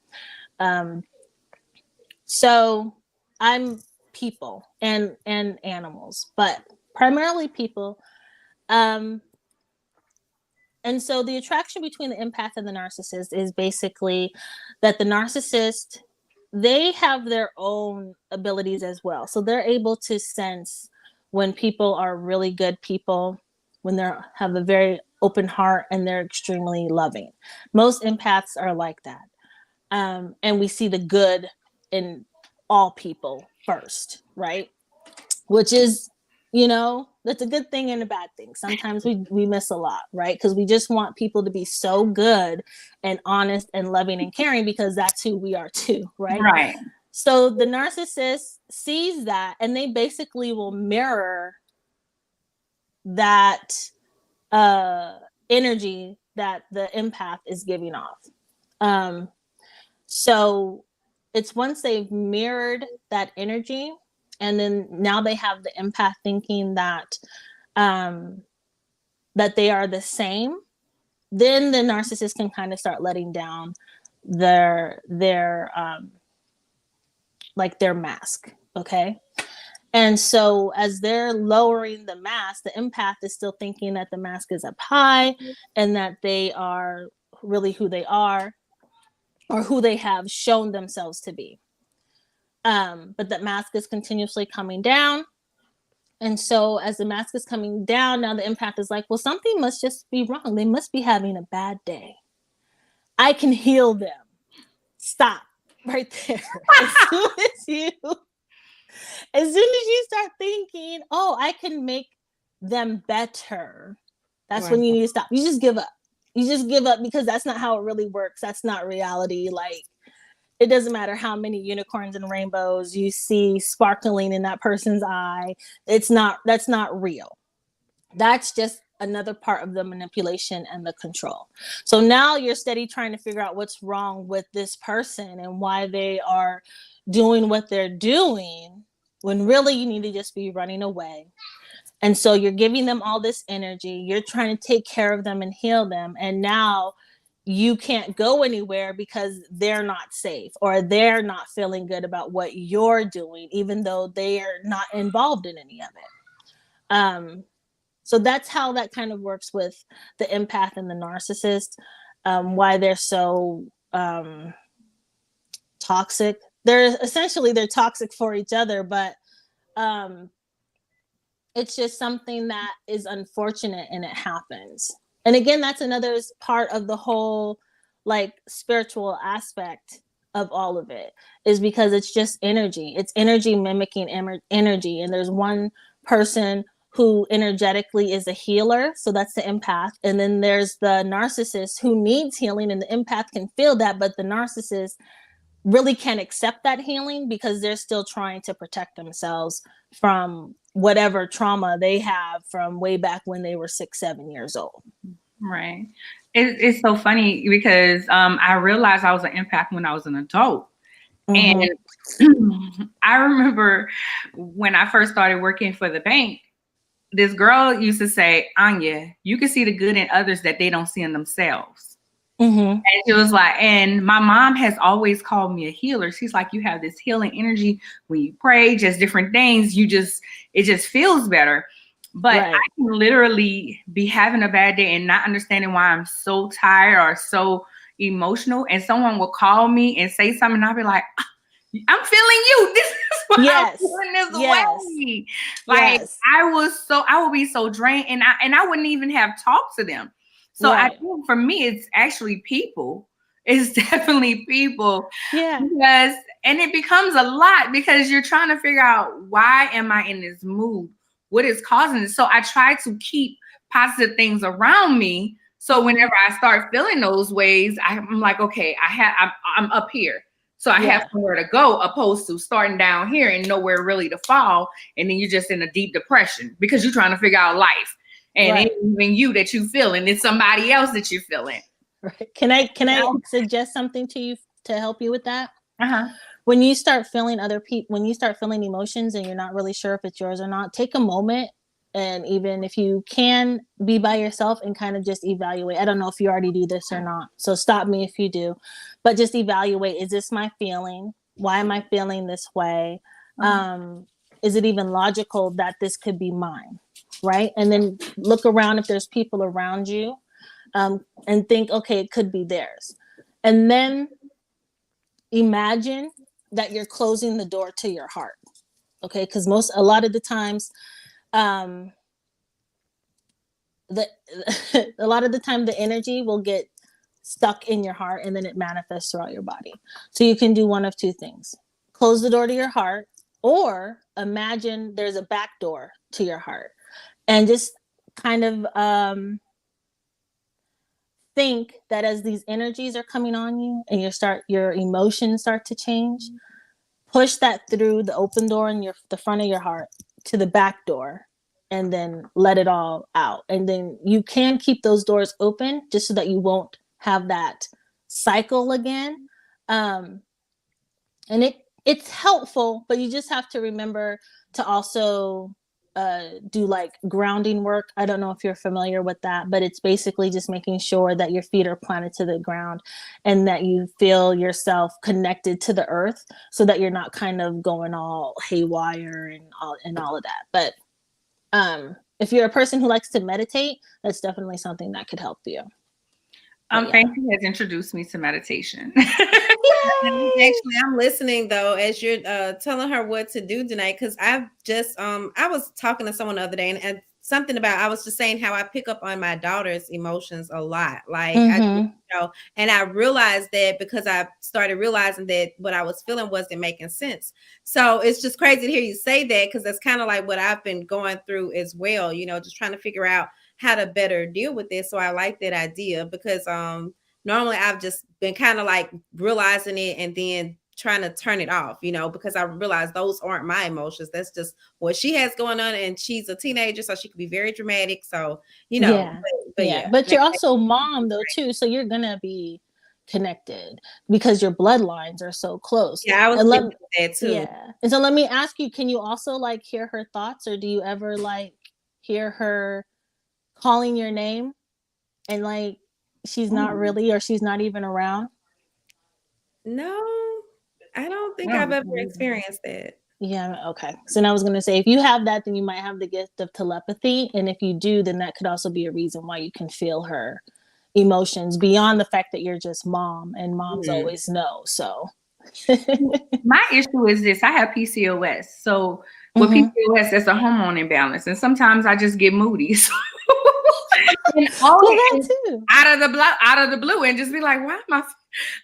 F: So I'm people and animals, but primarily people. And so the attraction between the empath and the narcissist is basically that the narcissist, they have their own abilities as well. So they're able to sense when people are really good people, when they have a very open heart and they're extremely loving. Most empaths are like that. And we see the good in all people first, right? Which is, you know, that's a good thing and a bad thing. Sometimes we miss a lot, right? Because we just want people to be so good and honest and loving and caring because that's who we are too, right?
B: Right.
F: So the narcissist sees that and they basically will mirror that energy that the empath is giving off. So it's once they've mirrored that energy, and then now they have the empath thinking that that they are the same, then the narcissist can kind of start letting down their like their mask. Okay. And so as they're lowering the mask, the empath is still thinking that the mask is up high and that they are really who they are or who they have shown themselves to be. But that mask is continuously coming down. And so as the mask is coming down, now the empath is like, well, something must just be wrong. They must be having a bad day. I can heal them. Stop right there. As soon as you start thinking, oh, I can make them better, that's when you need to stop. You just give up. You just give up, because that's not how it really works. That's not reality. Like, it doesn't matter how many unicorns and rainbows you see sparkling in that person's eye. That's not real. That's just another part of the manipulation and the control. So now you're steady trying to figure out what's wrong with this person and why they are doing what they're doing, when really you need to just be running away. And so you're giving them all this energy. You're trying to take care of them and heal them. And now you can't go anywhere because they're not safe, or they're not feeling good about what you're doing, even though they are not involved in any of it. So that's how that kind of works with the empath and the narcissist, why they're so toxic. They're toxic for each other, but it's just something that is unfortunate, and it happens. And again, that's another part of the whole like spiritual aspect of all of it, is because it's just energy. It's energy mimicking energy. And there's one person who energetically is a healer. So that's the empath. And then there's the narcissist who needs healing, and the empath can feel that, but the narcissist really can't accept that healing because they're still trying to protect themselves from whatever trauma they have from way back when they were 6-7 years old.
B: Right. It's so funny because I realized I was an empath when I was an adult. And I remember when I first started working for the bank, this girl used to say, Anya, you can see the good in others that they don't see in themselves. And she was like, and my mom has always called me a healer. She's like, you have this healing energy when you pray, just different things. It just feels better. But I can literally be having a bad day and not understanding why I'm so tired or so emotional. And someone will call me and say something, and I'll be like, I'm feeling you. This is why I'm feeling this way. Like I would be so drained, and I wouldn't even have talked to them. So I think for me, it's actually people. It's definitely people. Because it becomes a lot because you're trying to figure out, why am I in this mood? What is causing it? So I try to keep positive things around me. So whenever I start feeling those ways, I'm like, okay, I'm up here. So I have somewhere to go, opposed to starting down here and nowhere really to fall. And then you're just in a deep depression because you're trying to figure out life. And it ain't even you that you feeling, it's somebody else that you're feeling.
F: Right. Can I suggest something to you to help you with that? When you start feeling when you start feeling emotions and you're not really sure if it's yours or not, take a moment, and even if you can, be by yourself and kind of just evaluate. I don't know if you already do this or not, so stop me if you do, but just evaluate. Is this my feeling? Why am I feeling this way? Is it even logical that this could be mine? Right? And then look around if there's people around you, and think, okay, it could be theirs. And then imagine that you're closing the door to your heart. Okay? Because a lot of the times, a lot of the time the energy will get stuck in your heart, and then it manifests throughout your body. So you can do one of two things: close the door to your heart, or imagine there's a back door to your heart, and just kind of think that as these energies are coming on you and your emotions start to change, push that through the open door in the front of your heart to the back door, and then let it all out. And then you can keep those doors open just so that you won't have that cycle again. And it's helpful, but you just have to remember to also do like grounding work. I don't know if you're familiar with that, but it's basically just making sure that your feet are planted to the ground and that you feel yourself connected to the earth so that you're not kind of going all haywire and all of that. But if you're a person who likes to meditate, that's definitely something that could help you.
B: Fancy has introduced me to meditation.
A: Actually, I'm listening though as you're telling her what to do, Denay, because I've just I was talking to someone the other day and something about, I was just saying how I pick up on my daughter's emotions a lot, like I and I realized that because I started realizing that what I was feeling wasn't making sense. So it's just crazy to hear you say that, because that's kind of like what I've been going through as well, just trying to figure out how to better deal with this. So I like that idea, because normally I've just been kind of like realizing it and then trying to turn it off, because I realize those aren't my emotions. That's just what she has going on, and she's a teenager, so she can be very dramatic. So
F: but you're also mom though too, so you're gonna be connected because your bloodlines are so close.
A: I was thinking that too.
F: Yeah, and so let me ask you, can you also like hear her thoughts, or do you ever like hear her calling your name and like she's not really, or she's not even around?
A: No, I don't think I've ever experienced that.
F: Yeah, okay. So now I was going to say, if you have that, then you might have the gift of telepathy. And if you do, then that could also be a reason why you can feel her emotions beyond the fact that you're just mom, and moms always know. So
B: my issue is this: I have PCOS. So with PCOS, it's a hormone imbalance. And sometimes I just get moody. So and out of the blue, and just be like, why am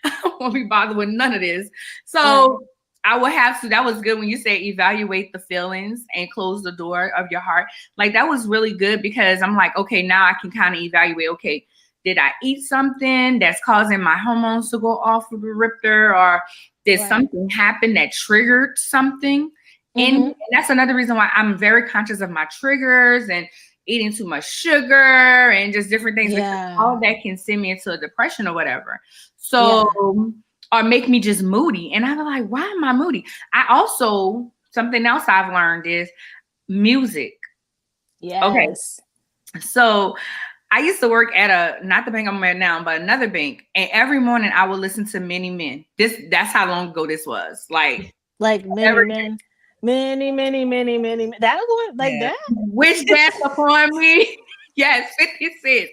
B: I don't want to be bothered with none of this. So I would have to, that was good when you say evaluate the feelings and close the door of your heart. Like that was really good, because I'm like, okay, now I can kind of evaluate, okay, did I eat something that's causing my hormones to go off of the ripper, or did something happen that triggered something? And that's another reason why I'm very conscious of my triggers and eating too much sugar and just different things. Because all that can send me into a depression or whatever. So, or make me just moody. And I'm like, why am I moody? I also, something else I've learned is music.
F: Yes.
B: Okay. So I used to work at not the bank I'm at now, but another bank. And every morning I would listen to Many Men. That's how long ago this was. Like
F: Many Men. Many. That one, like that.
B: Wish death upon me. Yes, 56.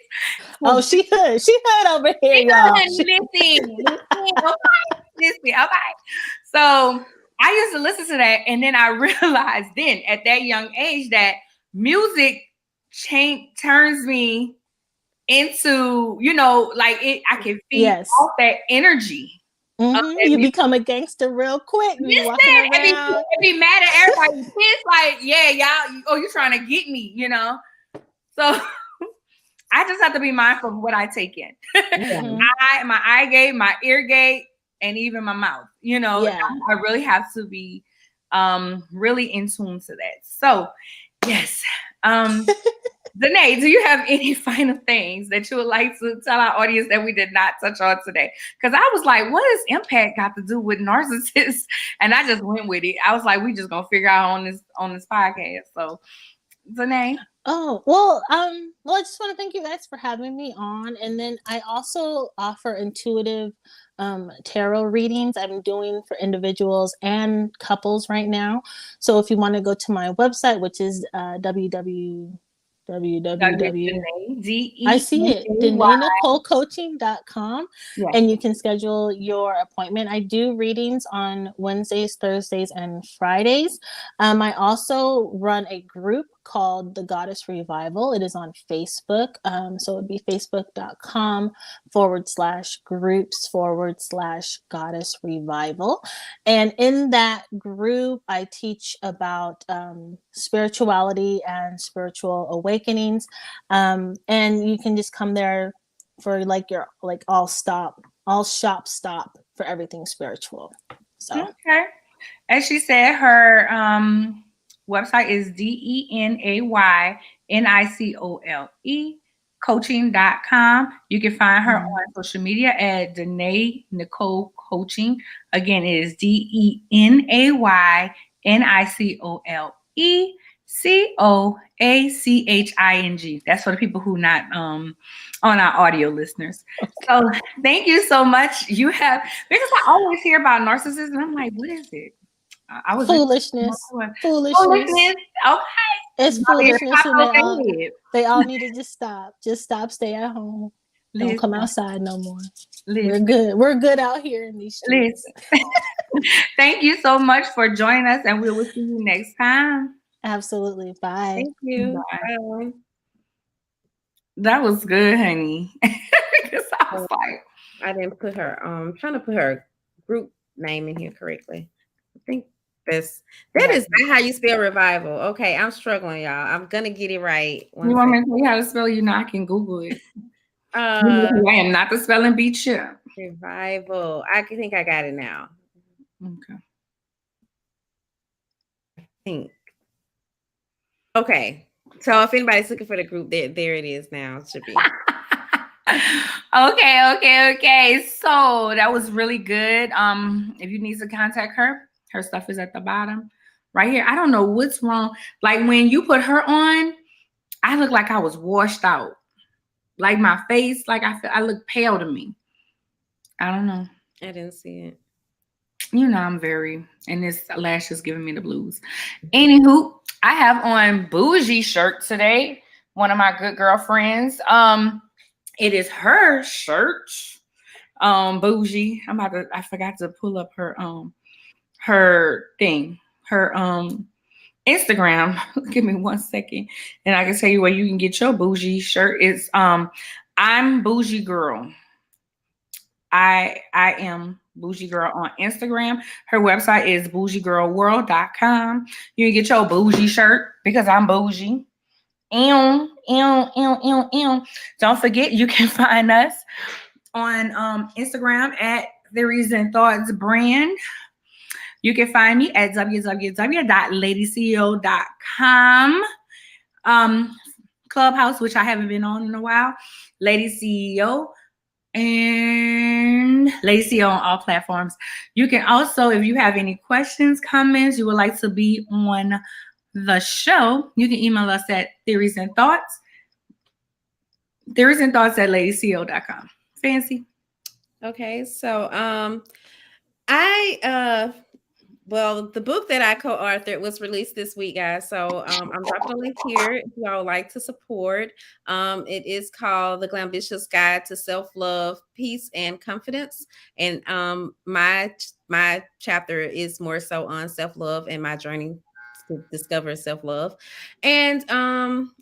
F: Oh, she heard over here, y'all.
B: Listen. Okay. So I used to listen to that, and then I realized then at that young age that music turns me into, like I can feed off that energy.
F: You become a gangster real quick. You walking around.
B: Be mad at everybody. It's like, yeah, y'all. You trying to get me, So I just have to be mindful of what I take in. My eye gate, my ear gate, and even my mouth. I really have to be really in tune to that. So yes. Denay, do you have any final things that you would like to tell our audience that we did not touch on today? Because I was like, what does Empath got to do with narcissists? And I just went with it. I was like, we just gonna figure out on this podcast. So, Denay.
F: Oh, well, I just want to thank you guys for having me on. And then I also offer intuitive tarot readings I'm doing for individuals and couples right now. So if you want to go to my website, which is www. I see it. DenayNicoleCoaching.com. And you can schedule your appointment. I do readings on Wednesdays, Thursdays, and Fridays. I also run a group called the Goddess Revival. It is on Facebook. So it would be facebook.com/groups/Goddess Revival. And in that group, I teach about spirituality and spiritual awakenings. And you can just come there for your all shop stop for everything spiritual. So
B: okay. As she said, her website is DenayNicole coaching.com. You can find her on social media at Denay Nicole Coaching. Again, it is DenayNicole That's for the people who not on our audio listeners. So thank you so much. Because I always hear about narcissism. I'm like, what is it? I was
F: foolishness.
B: Foolishness. Okay.
F: It's foolishness. And they all need to just stop. Just stop. Stay at home. Don't come outside no more. We're good. We're good out here in these streets.
B: Thank you so much for joining us, and we will see you next time.
F: Absolutely. Bye.
A: Thank you.
B: Bye. That was good, honey. Because I was like,
A: I didn't put her. Trying to put her group name in here correctly. I think that is not how you spell revival. Okay, I'm struggling, y'all. I'm gonna get it right.
B: You want me to tell you how to spell? You know, I can Google it. I am not the spelling bee chip.
A: Revival. I think I got it now.
B: Okay.
A: I think. Okay. So if anybody's looking for the group, there it is now. It should be.
B: Okay. So that was really good. If you need to contact her stuff is at the bottom right here. I don't know what's wrong. Like when you put her on, I look like I was washed out. Like my face, like I look pale to me. I don't know.
A: I didn't see it.
B: You know, and this lash is giving me the blues. Anywho, I have on Bougie shirt today. One of my good girlfriends. It is her shirt. Bougie. I forgot to pull up her thing, her Instagram. Give me 1 second, and I can tell you where you can get your Bougie shirt. It's I'm Bougie Girl. I am Bougie Girl on Instagram. Her website is bougiegirlworld.com. You can get your Bougie shirt because I'm bougie. Don't forget, you can find us on Instagram at Theories and Thoughts Brand. You can find me at www.ladyceo.com. Clubhouse, which I haven't been on in a while. Lady CEO and Lady CEO on all platforms. You can also, if you have any questions, comments, you would like to be on the show, you can email us at theoriesandthoughts at ladyceo.com. Fancy.
A: Okay, so the book that I co-authored was released this week, guys. So I'm dropping a link here if y'all would like to support. It is called The Glambitious Guide to Self-Love, Peace, and Confidence. And my chapter is more so on self-love and my journey to discover self-love. And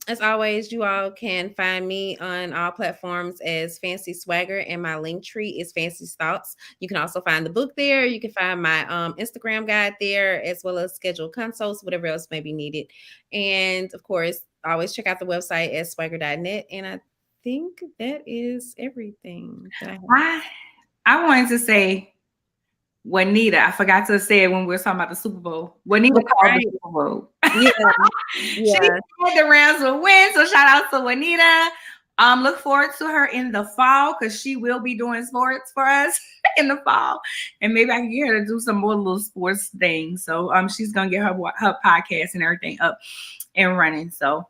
A: as always, you all can find me on all platforms as Fancy Swagger, and my link tree is Fancy Thoughts. You can also find the book there. You can find my Instagram guide there, as well as scheduled consults, whatever else may be needed. And of course, always check out the website at swagger.net. And I think that is everything that
B: I wanted to say Juanita. I forgot to say it when we were talking about the Super Bowl. Juanita called the Super Bowl.
A: Yeah.
B: She had the Rams will win. So shout out to Juanita. Look forward to her in the fall because she will be doing sports for us in the fall. And maybe I can get her to do some more little sports things. So she's gonna get her podcast and everything up and running. So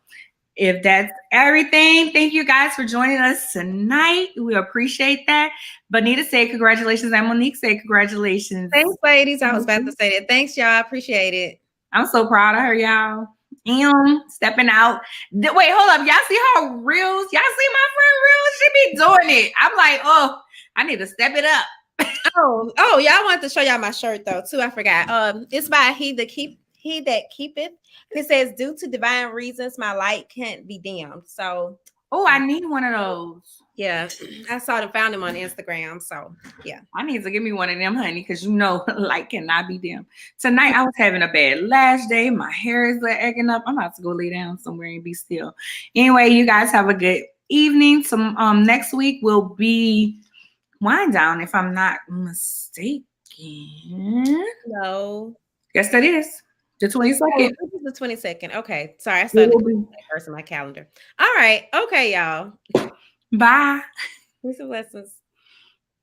B: if that's everything, thank you guys for joining us tonight. We appreciate that. Bonita said congratulations, and Monique said congratulations.
A: Thanks, ladies. I was about to say that. Thanks, y'all. I appreciate it.
B: I'm so proud of her, y'all. Stepping out. Wait, hold up. Y'all see her reels? Y'all see my friend reels? She be doing it. I'm like, oh, I need to step it up.
A: Oh, y'all wanted to show y'all my shirt though, too. I forgot. It's by He That Keepeth. It says, due to divine reasons, my light can't be dimmed. So,
B: I need one of those.
A: Yeah, I found him on Instagram. So, yeah,
B: I need to give me one of them, honey, because light cannot be dimmed. Tonight, I was having a bad lash day. My hair is acting up. I'm about to go lay down somewhere and be still. Anyway, you guys have a good evening. Next week will be Wind Down, if I'm not mistaken.
A: No.
B: Yes, that is. The 22nd.
A: This is the 22nd. Okay. Sorry, I started first in my calendar. All right. Okay, y'all.
B: Bye.
A: Peace and blessings.